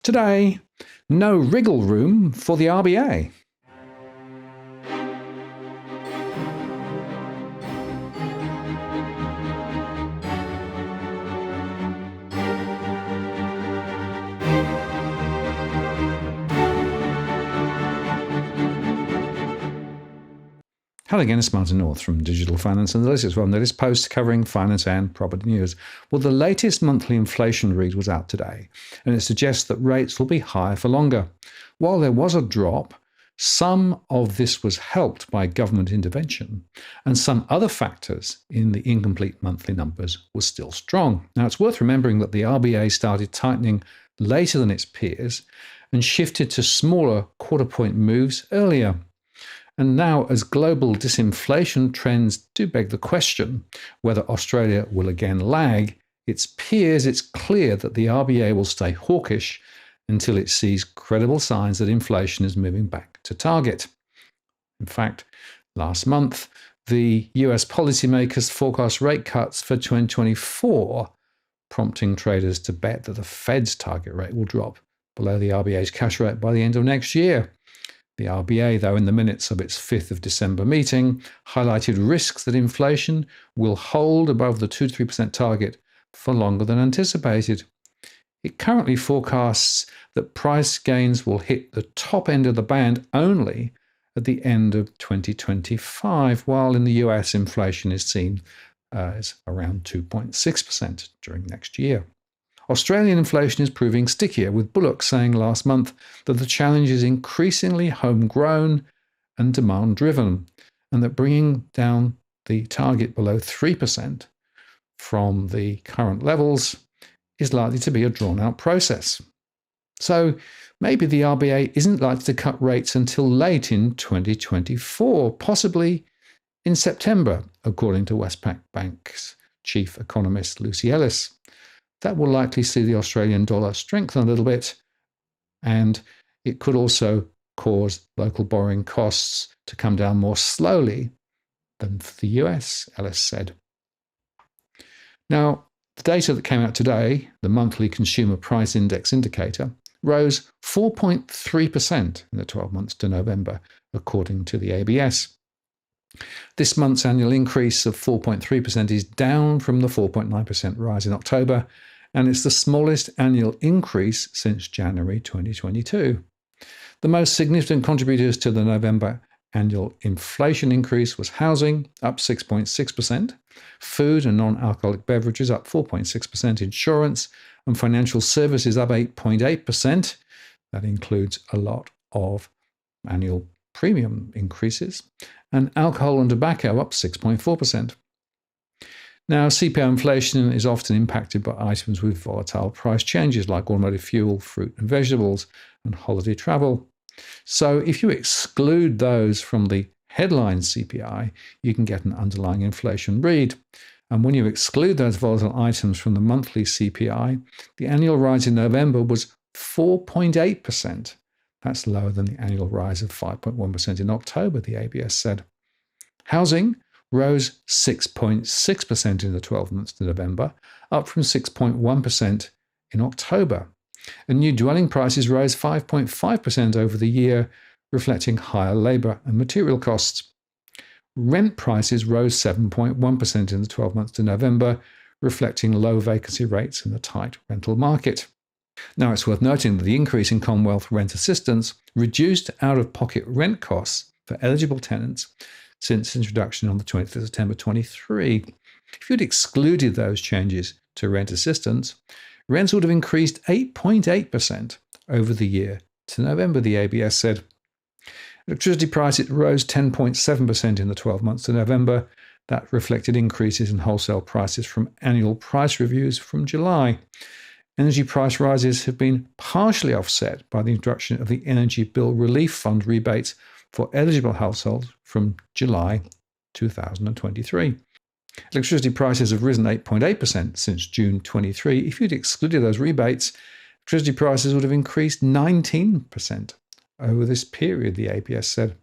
Today, no wriggle room for the RBA. Hello again, it's Martin North from Digital Finance Analytics. Well, this post covering finance and property news. Well, the latest monthly inflation read was out today, and it suggests that rates will be higher for longer. While there was a drop, some of this was helped by government intervention, and some other factors in the incomplete monthly numbers were still strong. Now, it's worth remembering that the RBA started tightening later than its peers and shifted to smaller quarter-point moves earlier. And now, as global disinflation trends do beg the question whether Australia will again lag its peers, it's clear that the RBA will stay hawkish until it sees credible signs that inflation is moving back to target. In fact, last month, the US policymakers forecast rate cuts for 2024, prompting traders to bet that the Fed's target rate will drop below the RBA's cash rate by the end of next year. The RBA, though, in the minutes of its 5th of December meeting, highlighted risks that inflation will hold above the 2 to 3% target for longer than anticipated. It currently forecasts that price gains will hit the top end of the band only at the end of 2025, while in the US inflation is seen as around 2.6% during next year. Australian inflation is proving stickier, with Bullock saying last month that the challenge is increasingly homegrown and demand-driven, and that bringing down the target below 3% from the current levels is likely to be a drawn-out process. So maybe the RBA isn't likely to cut rates until late in 2024, possibly in September, according to Westpac Bank's chief economist Lucy Ellis. That will likely see the Australian dollar strengthen a little bit, and it could also cause local borrowing costs to come down more slowly than for the US, Ellis said. Now, the data that came out today, the monthly consumer price index indicator, rose 4.3% in the 12 months to November, according to the ABS. This month's annual increase of 4.3% is down from the 4.9% rise in October, and it's the smallest annual increase since January 2022. The most significant contributors to the November annual inflation increase was housing, up 6.6%, food and non-alcoholic beverages up 4.6%, insurance and financial services up 8.8%. That includes a lot of annual premium increases, and alcohol and tobacco up 6.4%. Now, CPI inflation is often impacted by items with volatile price changes like automotive fuel, fruit and vegetables, and holiday travel. So if you exclude those from the headline CPI, you can get an underlying inflation read. And when you exclude those volatile items from the monthly CPI, the annual rise in November was 4.8%. That's lower than the annual rise of 5.1% in October, the ABS said. Housing rose 6.6% in the 12 months to November, up from 6.1% in October. And new dwelling prices rose 5.5% over the year, reflecting higher labour and material costs. Rent prices rose 7.1% in the 12 months to November, reflecting low vacancy rates in the tight rental market. Now, it's worth noting that the increase in Commonwealth rent assistance reduced out-of-pocket rent costs for eligible tenants since introduction on the 20th of September 23. If you'd excluded those changes to rent assistance, rents would have increased 8.8% over the year to November, the ABS said. Electricity prices rose 10.7% in the 12 months to November. That reflected increases in wholesale prices from annual price reviews from July. Energy price rises have been partially offset by the introduction of the Energy Bill Relief Fund rebates for eligible households from July 2023. Electricity prices have risen 8.8% since June 23. If you'd excluded those rebates, electricity prices would have increased 19% over this period, the ABS said.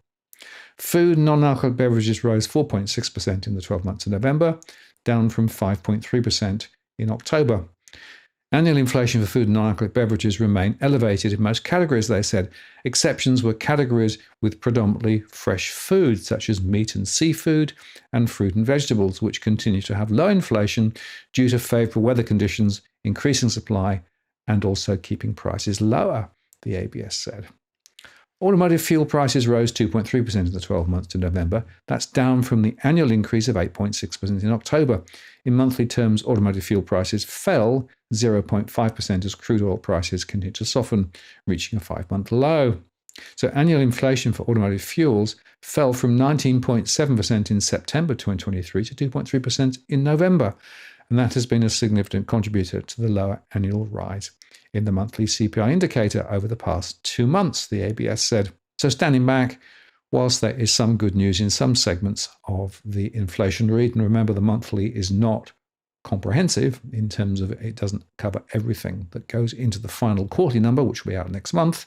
Food and non-alcoholic beverages rose 4.6% in the 12 months of November, down from 5.3% in October. Annual inflation for food and non-alcoholic beverages remained elevated in most categories, they said. Exceptions were categories with predominantly fresh food, such as meat and seafood, and fruit and vegetables, which continue to have low inflation due to favourable weather conditions, increasing supply, and also keeping prices lower, the ABS said. Automotive fuel prices rose 2.3% in the 12 months to November. That's down from the annual increase of 8.6% in October. In monthly terms, automotive fuel prices fell 0.5% as crude oil prices continued to soften, reaching a 5-month low. So annual inflation for automotive fuels fell from 19.7% in September 2023 to 2.3% in November. And that has been a significant contributor to the lower annual rise in the monthly CPI indicator over the past 2 months, the ABS said. So standing back, whilst there is some good news in some segments of the inflation read, and remember the monthly is not comprehensive in terms of it doesn't cover everything that goes into the final quarterly number, which will be out next month,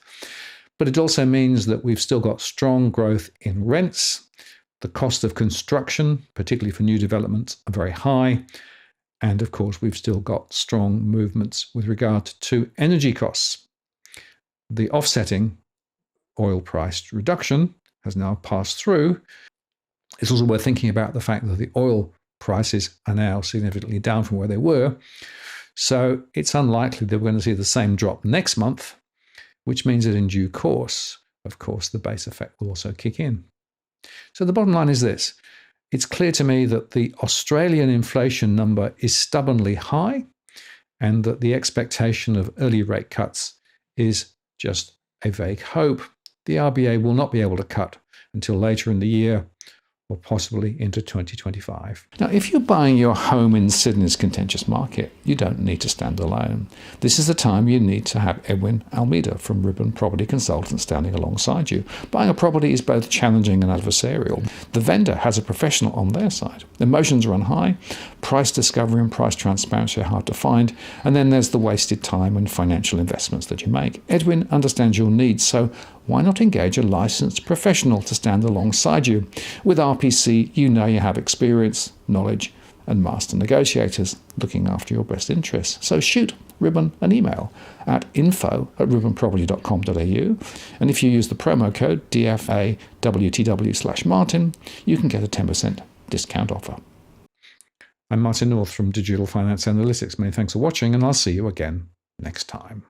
but it also means that we've still got strong growth in rents. The cost of construction, particularly for new developments, are very high. And of course, we've still got strong movements with regard to energy costs. The offsetting oil price reduction has now passed through. It's also worth thinking about the fact that the oil prices are now significantly down from where they were. So it's unlikely that we're going to see the same drop next month, which means that in due course, of course, the base effect will also kick in. So the bottom line is this. It's clear to me that the Australian inflation number is stubbornly high and that the expectation of early rate cuts is just a vague hope. The RBA will not be able to cut until later in the year or possibly into 2025. Now, if you're buying your home in Sydney's contentious market, you don't need to stand alone. This is the time you need to have Edwin Almeida from Wriggle Property Consultants standing alongside you. Buying a property is both challenging and adversarial. The vendor has a professional on their side. Emotions run high, price discovery and price transparency are hard to find, and then there's the wasted time and financial investments that you make. Edwin understands your needs, so why not engage a licensed professional to stand alongside you? With RPC, you know you have experience, knowledge, and master negotiators looking after your best interests. So shoot Ribbon an email at info@ribbonproperty.com.au, and if you use the promo code DFAWTW/Martin, you can get a 10% discount offer. I'm Martin North from Digital Finance Analytics. Many thanks for watching, and I'll see you again next time.